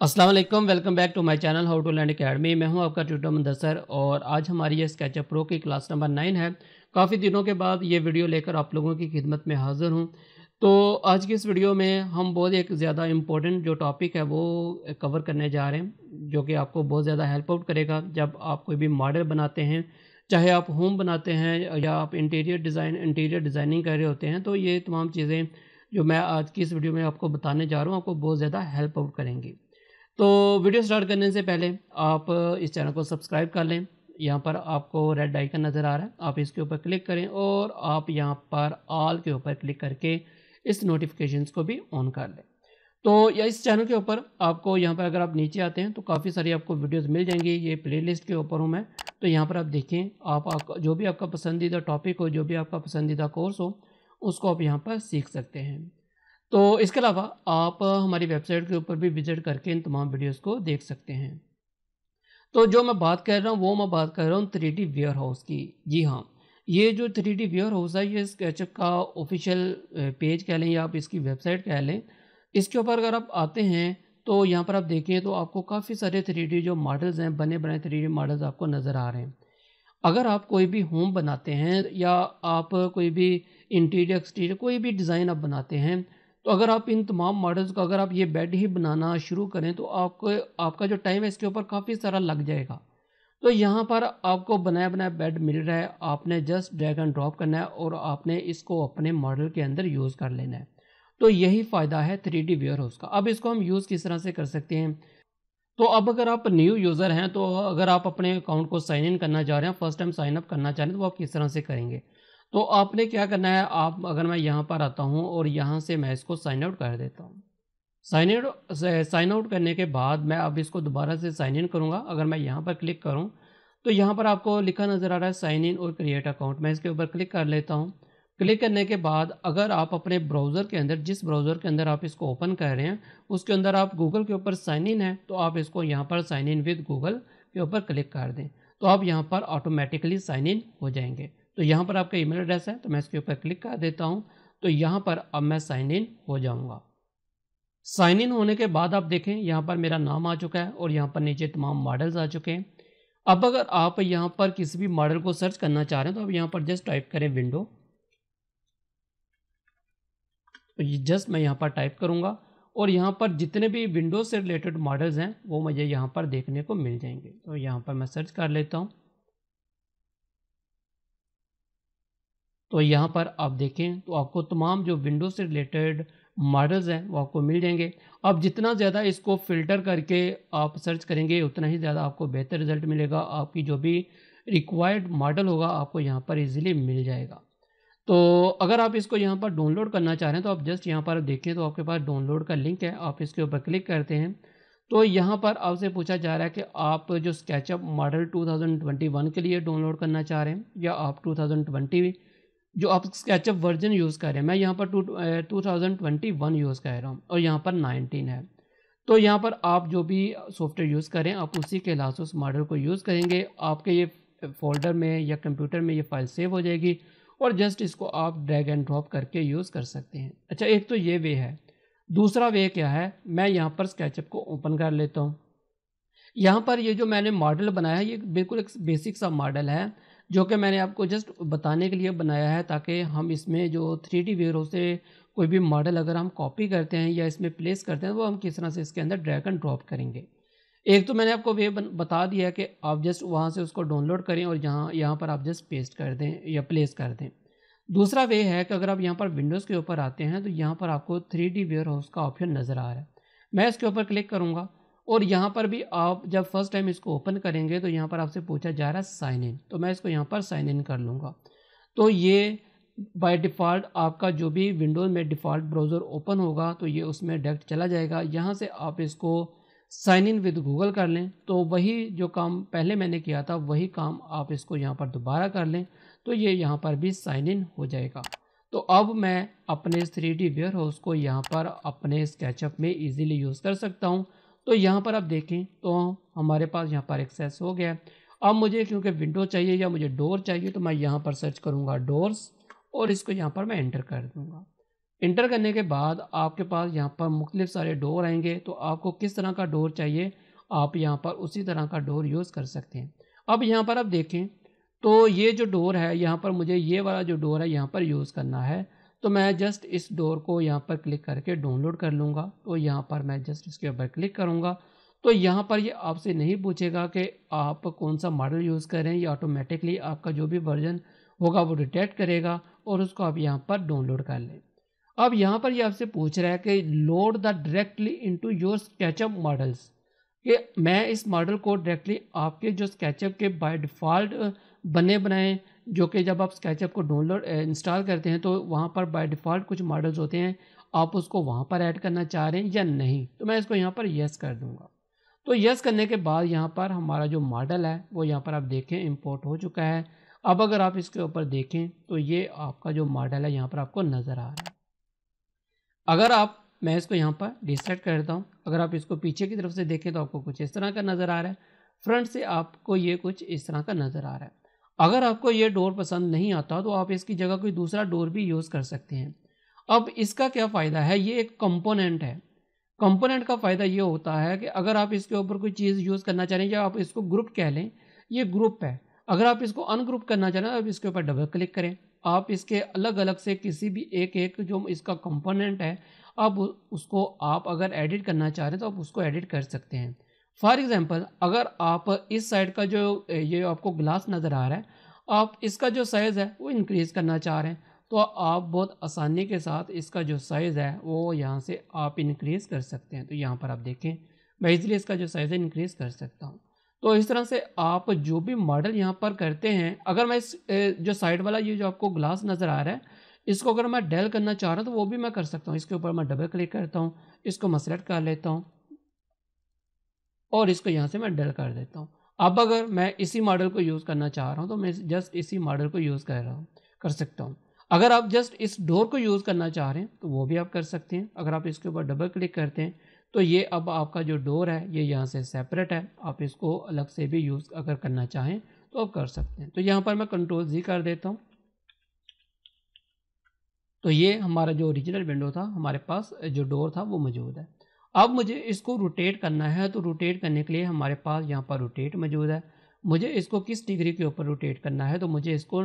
अस्सलाम वालेकुम, welcome back to my channel how to learn academy. मैं हूं आपका ट्यूटर मुदस्सर और आज हमारी ये स्केचअप प्रो की क्लास नंबर 9 है। काफ़ी दिनों के बाद ये वीडियो लेकर आप लोगों की खिदमत में हाज़िर हूं। तो आज की इस वीडियो में हम बहुत एक ज़्यादा इम्पोर्टेंट जो टॉपिक है वो कवर करने जा रहे हैं, जो कि आपको बहुत ज़्यादा हेल्प आउट करेगा जब आप कोई भी मॉडल बनाते हैं, चाहे आप होम बनाते हैं या आप इंटीरियर डिज़ाइनिंग कर रहे होते हैं। तो ये तमाम चीज़ें जो मैं आज की इस वीडियो में आपको बताने जा रहा हूँ, आपको बहुत ज़्यादा हेल्प आउट करेंगी। तो वीडियो स्टार्ट करने से पहले आप इस चैनल को सब्सक्राइब कर लें। यहाँ पर आपको रेड आइकन नज़र आ रहा है, आप इसके ऊपर क्लिक करें और आप यहाँ पर ऑल के ऊपर क्लिक करके इस नोटिफिकेशंस को भी ऑन कर लें। तो या इस चैनल के ऊपर आपको यहाँ पर अगर आप नीचे आते हैं तो काफ़ी सारी आपको वीडियोस मिल जाएंगी। ये प्लेलिस्ट के ऊपर हूँ मैं, तो यहाँ पर आप देखें, आप जो भी आपका पसंदीदा टॉपिक हो, जो भी आपका पसंदीदा कोर्स हो, उसको आप यहाँ पर सीख सकते हैं। तो इसके अलावा आप हमारी वेबसाइट के ऊपर भी विजिट करके इन तमाम वीडियोस को देख सकते हैं। तो जो मैं बात कर रहा हूँ वो मैं बात कर रहा हूँ 3D वेयर हाउस की। जी हाँ, ये जो 3D वेयर हाउस है ये स्केचअप का ऑफिशियल पेज कह लें या आप इसकी वेबसाइट कह लें। इसके ऊपर अगर आप आते हैं तो यहाँ पर आप देखें तो आपको काफ़ी सारे 3D जो मॉडल्स हैं, बने बनाए 3D मॉडल्स आपको नज़र आ रहे हैं। अगर आप कोई भी होम बनाते हैं या आप कोई भी इंटीरियर एक्सटीरियर कोई भी डिज़ाइन आप बनाते हैं, तो अगर आप इन तमाम मॉडल्स को अगर आप ये बेड ही बनाना शुरू करें तो आपको आपका जो टाइम है इसके ऊपर काफ़ी सारा लग जाएगा। तो यहाँ पर आपको बनाया बनाया बेड मिल रहा है, आपने जस्ट ड्रैग एंड ड्रॉप करना है और आपने इसको अपने मॉडल के अंदर यूज़ कर लेना है। तो यही फ़ायदा है 3D वेयर हाउस का। अब इसको हम यूज़ किस तरह से कर सकते हैं? तो अब अगर आप न्यू यूज़र हैं, तो अगर आप अपने अकाउंट को साइन इन करना चाह रहे हैं, फर्स्ट टाइम साइन अप करना चाह रहे हैं, तो वो आप किस तरह से करेंगे? तो आपने क्या करना है, आप अगर मैं यहाँ पर आता हूँ और यहाँ से मैं इसको साइन आउट कर देता हूँ। साइन आउट करने के बाद मैं अब इसको दोबारा से साइन इन करूँगा। अगर मैं यहाँ पर क्लिक करूँ, तो यहाँ पर आपको लिखा नज़र आ रहा है साइन इन और क्रिएट अकाउंट। मैं इसके ऊपर क्लिक कर लेता हूँ। क्लिक करने के बाद अगर आप अपने ब्राउज़र के अंदर, जिस ब्राउज़र के अंदर आप इसको ओपन कर रहे हैं, उसके अंदर आप गूगल के ऊपर साइन इन है, तो आप इसको यहाँ पर साइन इन विद गूगल के ऊपर क्लिक कर दें। तो आप यहाँ पर ऑटोमेटिकली साइन इन हो जाएंगे। तो यहाँ पर आपका ईमेल एड्रेस है, तो मैं इसके ऊपर क्लिक कर देता हूँ। तो यहाँ पर अब मैं साइन इन हो जाऊँगा। साइन इन होने के बाद आप देखें यहाँ पर मेरा नाम आ चुका है और यहाँ पर नीचे तमाम मॉडल्स आ चुके हैं। अब अगर आप यहाँ पर किसी भी मॉडल को सर्च करना चाह रहे हैं, तो आप यहाँ पर जस्ट टाइप करें विंडो। तो ये जस्ट मैं यहाँ पर टाइप करूँगा और यहाँ पर जितने भी विंडोज़ से रिलेटेड मॉडल्स हैं वो मुझे यहाँ पर देखने को मिल जाएंगे। तो यहाँ पर मैं सर्च कर लेता हूँ। तो यहाँ पर आप देखें तो आपको तमाम जो विंडोज़ से रिलेटेड मॉडल्स हैं वो आपको मिल जाएंगे। अब जितना ज़्यादा इसको फ़िल्टर करके आप सर्च करेंगे उतना ही ज़्यादा आपको बेहतर रिज़ल्ट मिलेगा। आपकी जो भी रिक्वायर्ड मॉडल होगा आपको यहाँ पर ईज़िली मिल जाएगा। तो अगर आप इसको यहाँ पर डाउनलोड करना चाह रहे हैं तो आप जस्ट यहाँ पर देखें तो आपके पास डाउनलोड का लिंक है, आप इसके ऊपर क्लिक करते हैं। तो यहाँ पर आपसे पूछा जा रहा है कि आप जो स्केचअप मॉडल 2021 के लिए डाउनलोड करना चाह रहे हैं या आप 2020 जो आप स्केचअप वर्जन यूज़ कर रहे हैं। मैं यहाँ पर 2021 यूज़ कर रहा हूँ और यहाँ पर 19 है। तो यहाँ पर आप जो भी सॉफ्टवेयर यूज़ करें आप उसी के हिसाब से उस मॉडल को यूज़ करेंगे। आपके ये फ़ोल्डर में या कंप्यूटर में ये फ़ाइल सेव हो जाएगी और जस्ट इसको आप ड्रैग एंड ड्रॉप करके यूज़ कर सकते हैं। अच्छा, एक तो ये वे है। दूसरा वे क्या है, मैं यहाँ पर स्केचअप को ओपन कर लेता हूँ। यहाँ पर ये जो मैंने मॉडल बनाया है ये बिल्कुल एक बेसिक सा मॉडल है, जो कि मैंने आपको जस्ट बताने के लिए बनाया है ताकि हम इसमें जो 3D वेयर से कोई भी मॉडल अगर हम कॉपी करते हैं या इसमें प्लेस करते हैं वो हम किस तरह से इसके अंदर ड्रैग एंड ड्रॉप करेंगे। एक तो मैंने आपको वे बता दिया है कि आप जस्ट वहाँ से उसको डाउनलोड करें और यहाँ पर आप जस्ट पेस्ट कर दें या प्लेस कर दें। दूसरा वे है कि अगर आप यहाँ पर विंडोज़ के ऊपर आते हैं तो यहाँ पर आपको 3D वेयर हाउस का ऑप्शन नज़र आ रहा है। मैं इसके ऊपर क्लिक करूँगा और यहाँ पर भी आप जब फर्स्ट टाइम इसको ओपन करेंगे तो यहाँ पर आपसे पूछा जा रहा है साइन इन, तो मैं इसको यहाँ पर साइन इन कर लूँगा। तो ये बाय डिफ़ॉल्ट आपका जो भी विंडोज़ में डिफ़ॉल्ट ब्राउज़र ओपन होगा तो ये उसमें डायरेक्ट चला जाएगा। यहाँ से आप इसको साइन इन विद गूगल कर लें, तो वही जो काम पहले मैंने किया था वही काम आप इसको यहाँ पर दोबारा कर लें, तो ये यहाँ पर भी साइन इन हो जाएगा। तो अब मैं अपने 3D वेयर हाउस को यहाँ पर अपने स्केचअप में इजीली यूज़ कर सकता हूँ। तो यहाँ पर आप देखें तो हमारे पास यहाँ पर एक्सेस हो गया है। अब मुझे क्योंकि विंडो चाहिए या मुझे डोर चाहिए तो मैं यहाँ पर सर्च करूँगा डोर्स और इसको यहाँ पर मैं एंटर कर दूँगा। इंटर करने के बाद आपके पास यहाँ पर मुख्तलिफ सारे डोर आएंगे, तो आपको किस तरह का डोर चाहिए आप यहाँ पर उसी तरह का डोर यूज़ कर सकते हैं। अब यहाँ पर आप देखें तो ये जो डोर है यहाँ पर मुझे ये वाला जो डोर है यहाँ पर यूज़ करना है, तो मैं जस्ट इस डोर को यहाँ पर क्लिक करके डाउनलोड कर लूँगा। तो यहाँ पर मैं जस्ट इसके ऊपर क्लिक करूँगा, तो यहाँ पर ये आपसे नहीं पूछेगा कि आप कौन सा मॉडल यूज़ करें, ये ऑटोमेटिकली आपका जो भी वर्जन होगा वो डिटेक्ट करेगा और उसको आप यहाँ पर डाउनलोड कर लें। अब यहाँ पर ये आपसे पूछ रहा है कि load the directly into your SketchUp models, कि मैं इस मॉडल को डायरेक्टली आपके जो स्केचअप के बाय डिफ़ॉल्ट बने बनाए, जो कि जब आप स्केचअप को डाउनलोड इंस्टॉल करते हैं तो वहाँ पर बाय डिफ़ॉल्ट कुछ मॉडल्स होते हैं, आप उसको वहाँ पर ऐड करना चाह रहे हैं या नहीं। तो मैं इसको यहाँ पर येस कर दूँगा। तो येस करने के बाद यहाँ पर हमारा जो मॉडल है वो यहाँ पर आप देखें इंपोर्ट हो चुका है। अब अगर आप इसके ऊपर देखें तो ये आपका जो मॉडल है यहाँ पर आपको नज़र आ रहा है। अगर आप मैं इसको यहाँ पर डिसेक्ट कर देता हूँ, अगर आप इसको पीछे की तरफ से देखें तो आपको कुछ इस तरह का नज़र आ रहा है, फ्रंट से आपको ये कुछ इस तरह का नज़र आ रहा है। अगर आपको ये डोर पसंद नहीं आता तो आप इसकी जगह कोई दूसरा डोर भी यूज़ कर सकते हैं। अब इसका क्या फ़ायदा है, ये एक कंपोनेंट है। कंपोनेंट का फ़ायदा ये होता है कि अगर आप इसके ऊपर कोई चीज़ यूज़ करना चाह रहे हैं या आप इसको ग्रुप कह लें, ये ग्रुप है। अगर आप इसको अनग्रुप करना चाह रहे हैं, आप इसके ऊपर डबल क्लिक करें। आप इसके अलग-अलग से किसी भी एक-एक जो इसका कंपोनेंट है, अब उसको आप अगर एडिट करना चाह रहे हैं तो आप उसको एडिट कर सकते हैं। फॉर एग्ज़ाम्पल अगर आप इस साइड का जो ये आपको ग्लास नज़र आ रहा है, आप इसका जो साइज़ है वो इंक्रीज़ करना चाह रहे हैं, तो आप बहुत आसानी के साथ इसका जो साइज़ है वो यहाँ से आप इंक्रीज़ कर सकते हैं। तो यहाँ पर आप देखें मैं इज़िली इसका जो साइज़ है इंक्रीज़ कर सकता हूँ। तो इस तरह से आप जो भी मॉडल यहाँ पर करते हैं, अगर मैं इस जो साइड वाला ये जो आपको ग्लास नज़र आ रहा है, इसको अगर मैं डेल करना चाह रहा हूँ तो वो भी मैं कर सकता हूँ। इसके ऊपर मैं डबल क्लिक करता हूँ, इसको मैं सेलेक्ट कर लेता हूँ और इसको यहाँ से मैं डेल कर देता हूँ। अब अगर मैं इसी मॉडल को यूज़ करना चाह रहा हूँ तो मैं जस्ट इसी मॉडल को यूज़ कर सकता हूँ। अगर आप जस्ट इस डोर को यूज़ करना चाह रहे हैं तो वो भी आप कर सकते हैं। अगर आप इसके ऊपर डबल क्लिक करते हैं तो ये अब आपका जो डोर है ये यहाँ से सेपरेट है। आप इसको अलग से भी यूज़ अगर करना चाहें तो आप कर सकते हैं। तो यहाँ पर मैं कंट्रोल जी कर देता हूँ। तो ये हमारा जो ओरिजिनल विंडो था, हमारे पास जो डोर था वो मौजूद है। अब मुझे इसको रोटेट करना है, तो रोटेट करने के लिए हमारे पास यहाँ पर रोटेट मौजूद है। मुझे इसको किस डिग्री के ऊपर रोटेट करना है, तो मुझे इसको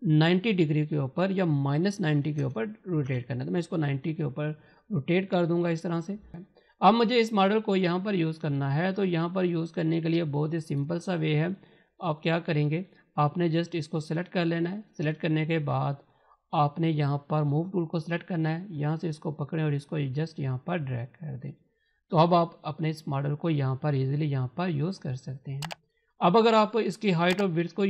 90 डिग्री के ऊपर या -90 के ऊपर रोटेट करना है। तो मैं इसको 90 के ऊपर रोटेट कर दूंगा इस तरह से। अब मुझे इस मॉडल को यहाँ पर यूज़ करना है, तो यहाँ पर यूज़ करने के लिए बहुत ही सिंपल सा वे है। आप क्या करेंगे, आपने जस्ट इसको सेलेक्ट कर लेना है। सेलेक्ट करने के बाद आपने यहाँ पर मूव टूल को सिलेक्ट करना है, यहाँ से इसको पकड़ें और इसको जस्ट यहाँ पर ड्रैग कर दें। तो अब आप अपने इस मॉडल को यहाँ पर इजीली यहाँ पर यूज़ कर सकते हैं। अब अगर आप इसकी हाइट और विड्थ को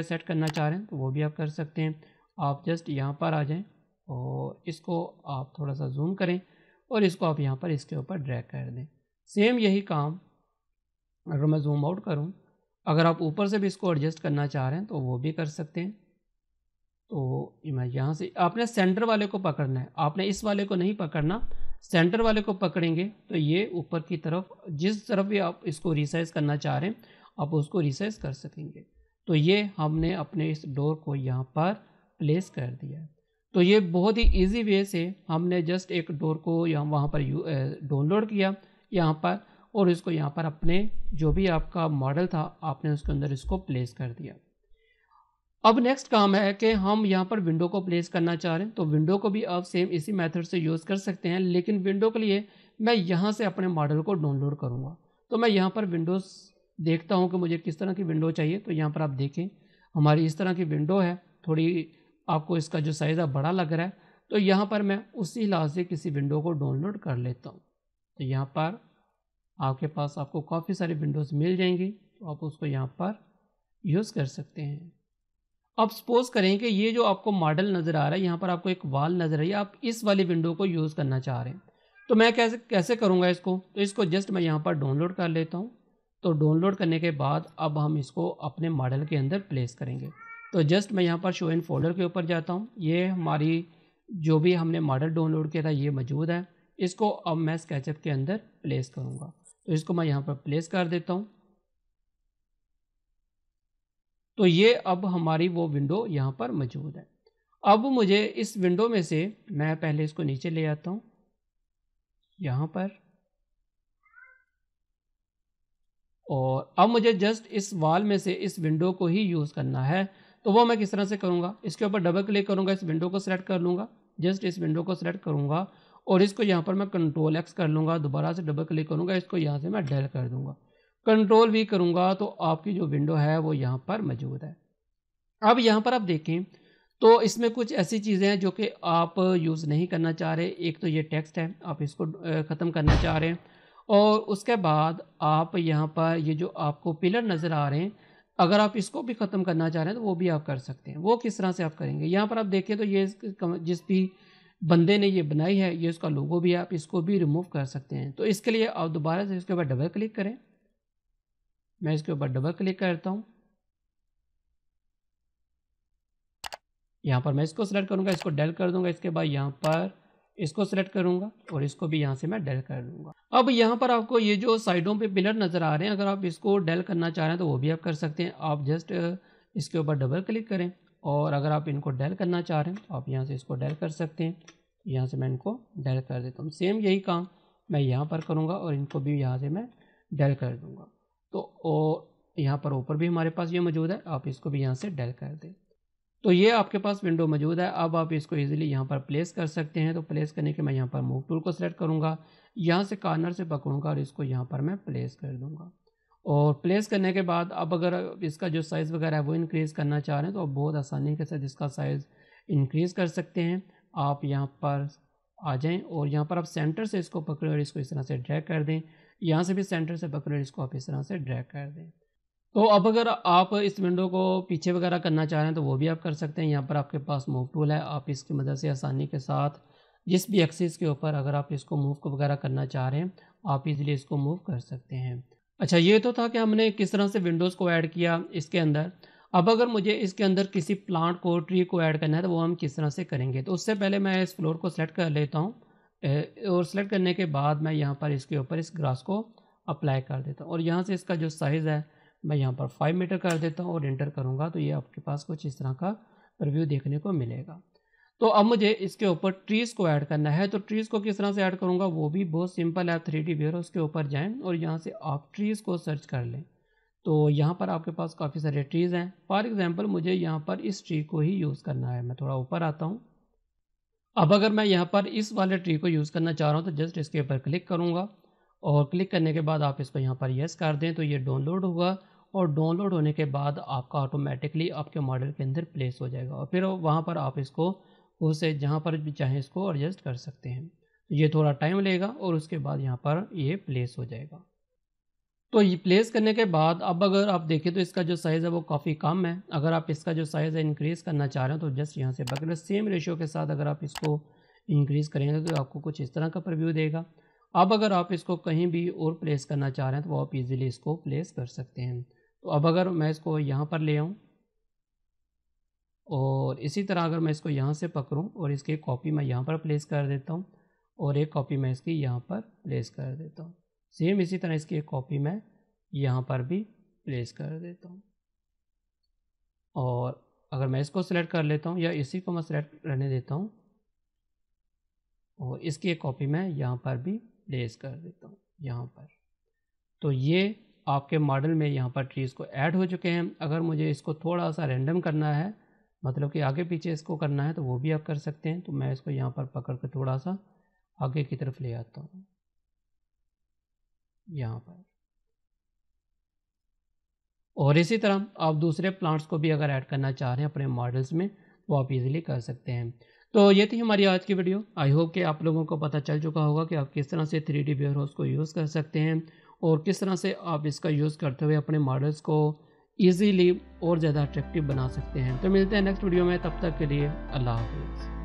सेट करना चाह रहे हैं तो वो भी आप कर सकते हैं। आप जस्ट यहाँ पर आ जाएं और इसको आप थोड़ा सा जूम करें और इसको आप यहाँ पर इसके ऊपर ड्रैग कर दें। सेम यही काम अगर मैं जूम आउट करूँ, अगर आप ऊपर से भी इसको एडजस्ट करना चाह रहे हैं तो वो भी कर सकते हैं। तो मैं यहाँ से आपने सेंटर वाले को पकड़ना है, आपने इस वाले को नहीं पकड़ना। सेंटर वाले को पकड़ेंगे तो ये ऊपर की तरफ जिस तरफ भी आप इसको रिसाइज करना चाह रहे हैं आप उसको रिसाइज कर सकेंगे। तो ये हमने अपने इस डोर को यहाँ पर प्लेस कर दिया है। तो ये बहुत ही इजी वे से हमने जस्ट एक डोर को यहाँ वहाँ पर डाउनलोड किया यहाँ पर, और इसको यहाँ पर अपने जो भी आपका मॉडल था आपने उसके अंदर इसको प्लेस कर दिया। अब नेक्स्ट काम है कि हम यहाँ पर विंडो को प्लेस करना चाह रहे हैं, तो विंडो को भी आप सेम इसी मेथड से यूज़ कर सकते हैं, लेकिन विंडो के लिए मैं यहाँ से अपने मॉडल को डाउनलोड करूँगा। तो मैं यहाँ पर विंडोज़ देखता हूँ कि मुझे किस तरह की विंडो चाहिए। तो यहाँ पर आप देखें हमारी इस तरह की विंडो है, थोड़ी आपको इसका जो साइज़ है बड़ा लग रहा है, तो यहाँ पर मैं उसी हिसाब से किसी विंडो को डाउनलोड कर लेता हूँ। तो यहाँ पर आपके पास आपको काफ़ी सारी विंडोज़ मिल जाएंगी, तो आप उसको यहाँ पर यूज़ कर सकते हैं। अब सपोज करें कि ये जो आपको मॉडल नज़र आ रहा है, यहाँ पर आपको एक वाल नज़र आ रही है, आप इस वाली विंडो को यूज़ करना चाह रहे हैं, तो मैं कैसे कैसे करूँगा इसको। तो इसको जस्ट मैं यहाँ पर डाउनलोड कर लेता हूँ। तो डाउनलोड करने के बाद अब हम इसको अपने मॉडल के अंदर प्लेस करेंगे। तो जस्ट मैं यहाँ पर शो इन फोल्डर के ऊपर जाता हूँ। ये हमारी जो भी हमने मॉडल डाउनलोड किया था ये मौजूद है। इसको अब मैं स्केचअप के अंदर प्लेस करूँगा। तो इसको मैं यहाँ पर प्लेस कर देता हूँ। तो ये अब हमारी वो विंडो यहाँ पर मौजूद है। अब मुझे इस विंडो में से मैं पहले इसको नीचे ले आता हूँ यहाँ पर, और अब मुझे जस्ट इस वॉल में से इस विंडो को ही यूज़ करना है। तो वो मैं किस तरह से करूँगा, इसके ऊपर डबल क्लिक करूँगा, इस विंडो को सिलेक्ट कर लूँगा, जस्ट इस विंडो को सिलेक्ट करूँगा और इसको यहाँ पर मैं कंट्रोल एक्स कर लूँगा, दोबारा से डबल क्लिक करूँगा, इसको यहाँ से मैं डेल कर दूँगा, कंट्रोल वी करूँगा तो आपकी जो विंडो है वो यहाँ पर मौजूद है। अब यहाँ पर आप देखें तो इसमें कुछ ऐसी चीज़ें हैं जो कि आप यूज़ नहीं करना चाह रहे। एक तो ये टेक्स्ट है, आप इसको ख़त्म करना चाह रहे हैं, और उसके बाद आप यहाँ पर ये जो आपको पिलर नज़र आ रहे हैं, अगर आप इसको भी ख़त्म करना चाह रहे हैं तो वो भी आप कर सकते हैं। वो किस तरह से आप करेंगे, यहाँ पर आप देखिए तो ये जिस भी बंदे ने ये बनाई है ये उसका लोगो भी है, आप इसको भी रिमूव कर सकते हैं। तो इसके लिए आप दोबारा से इसके ऊपर डबल क्लिक करें, मैं इसके ऊपर डबल क्लिक करता हूँ, यहाँ पर मैं इसको सेलेक्ट करूँगा, इसको डेल कर दूँगा, इसके बाद यहाँ पर इसको सेलेक्ट करूँगा और इसको भी यहाँ से मैं डेल कर दूँगा। अब यहाँ पर आपको ये जो साइडों पे पिलर नज़र आ रहे हैं, अगर आप इसको डेल करना चाह रहे हैं तो वो भी आप कर सकते हैं। आप जस्ट इसके ऊपर डबल क्लिक करें, और अगर आप इनको डेल करना चाह रहे हैं तो आप यहाँ से इसको डेल कर सकते हैं। यहाँ से मैं इनको डेल कर देता हूँ। सेम यही काम मैं यहाँ पर करूँगा और इनको भी यहाँ से मैं डेल कर दूँगा। तो यहाँ पर ऊपर भी हमारे पास ये मौजूद है, आप इसको भी यहाँ से डेल कर दें। तो ये आपके पास विंडो मौजूद है। अब आप इसको इजीली यहाँ पर प्लेस कर सकते हैं। तो प्लेस करने के मैं यहाँ पर मूव टूल को सेलेक्ट करूँगा, यहाँ से कॉर्नर से पकड़ूँगा और इसको यहाँ पर मैं प्लेस कर दूँगा। और प्लेस करने के बाद अब अगर इसका जो साइज़ वगैरह है वो इंक्रीज़ करना चाह रहे हैं तो आप बहुत आसानी के साथ इसका साइज़ इंक्रीज़ कर सकते हैं। आप यहाँ पर आ जाएँ और यहाँ पर आप सेंटर से इसको पकड़ें और इसको इस तरह से ड्रैग कर दें। यहाँ से भी सेंटर से पकड़ें, इसको आप इस तरह से ड्रैग कर दें। तो अब अगर आप इस विंडो को पीछे वगैरह करना चाह रहे हैं तो वो भी आप कर सकते हैं। यहाँ पर आपके पास मूव टूल है, आप इसकी मदद से आसानी के साथ जिस भी एक्सिस के ऊपर अगर आप इसको मूव को वगैरह करना चाह रहे हैं आप इजीली इसको मूव कर सकते हैं। अच्छा, ये तो था कि हमने किस तरह से विंडोज़ को ऐड किया इसके अंदर। अब अगर मुझे इसके अंदर किसी प्लांट को, ट्री को ऐड करना है तो वो हम किस तरह से करेंगे। तो उससे पहले मैं इस फ्लोर को सेलेक्ट कर लेता हूँ, और सेलेक्ट करने के बाद मैं यहाँ पर इसके ऊपर इस ग्रास को अप्लाई कर देता हूँ, और यहाँ से इसका जो साइज़ है मैं यहाँ पर 5 मीटर कर देता हूँ और एंटर करूँगा तो ये आपके पास कुछ इस तरह का प्रीव्यू देखने को मिलेगा। तो अब मुझे इसके ऊपर ट्रीज़ को ऐड करना है। तो ट्रीज़ को किस तरह से ऐड करूँगा वो भी बहुत सिंपल है। आप 3D वेयरहाउस के ऊपर जाएँ और यहाँ से आप ट्रीज़ को सर्च कर लें। तो यहाँ पर आपके पास काफ़ी सारे ट्रीज़ हैं। फॉर एग्जांपल मुझे यहाँ पर इस ट्री को ही यूज़ करना है। मैं थोड़ा ऊपर आता हूँ। अब अगर मैं यहाँ पर इस वाले ट्री को यूज़ करना चाह रहा हूँ तो जस्ट इसके ऊपर क्लिक करूँगा, और क्लिक करने के बाद आप इसको यहाँ पर येस कर दें तो ये डाउनलोड होगा, और डाउनलोड होने के बाद आपका ऑटोमेटिकली आपके मॉडल के अंदर प्लेस हो जाएगा, और फिर वहाँ पर आप इसको खुद से जहाँ पर भी चाहें इसको एडजस्ट कर सकते हैं। तो ये थोड़ा टाइम लेगा और उसके बाद यहाँ पर ये प्लेस हो जाएगा। तो ये प्लेस करने के बाद अब अगर आप देखें तो इसका जो साइज़ है वो काफ़ी कम है। अगर आप इसका जो साइज़ है इंक्रीज़ करना चाह रहे हैं तो जस्ट यहाँ से पकड़े, सेम रेशियो के साथ अगर आप इसको इंक्रीज़ करेंगे तो आपको कुछ इस तरह का प्रीव्यू देगा। अब अगर आप इसको कहीं भी और प्लेस करना चाह रहे हैं तो वो आप इजीली इसको प्लेस कर सकते हैं। तो अब अगर मैं इसको यहाँ पर ले आऊँ और इसी तरह अगर मैं इसको यहाँ से पकड़ूँ और इसकी एक कॉपी मैं यहाँ पर प्लेस कर देता हूँ और एक कॉपी मैं इसकी यहाँ पर प्लेस कर देता हूँ, सेम इसी तरह इसकी एक कॉपी मैं यहाँ पर भी प्लेस कर देता हूँ। और अगर मैं इसको सिलेक्ट कर लेता हूँ या इसी को मैं सिलेक्ट रहने देता हूँ और इसकी एक कॉपी मैं यहाँ पर भी प्लेस कर देता हूँ यहाँ पर। तो ये आपके मॉडल में यहाँ पर ट्रीज़ को ऐड हो चुके हैं। अगर मुझे इसको थोड़ा सा रैंडम करना है, मतलब कि आगे पीछे इसको करना है, तो वो भी आप कर सकते हैं। तो मैं इसको यहाँ पर पकड़ कर थोड़ा सा आगे की तरफ ले आता हूँ यहाँ पर। और इसी तरह आप दूसरे प्लांट्स को भी अगर ऐड करना चाह रहे हैं अपने मॉडल्स में तो आप इजीली कर सकते हैं। तो ये थी हमारी आज की वीडियो। आई होप कि आप लोगों को पता चल चुका होगा कि आप किस तरह से 3D वेयरहाउस को यूज़ कर सकते हैं और किस तरह से आप इसका यूज़ करते हुए अपने मॉडल्स को ईजीली और ज़्यादा अट्रैक्टिव बना सकते हैं। तो मिलते हैं नेक्स्ट वीडियो में, तब तक के लिए अल्लाह हाफ़िज़।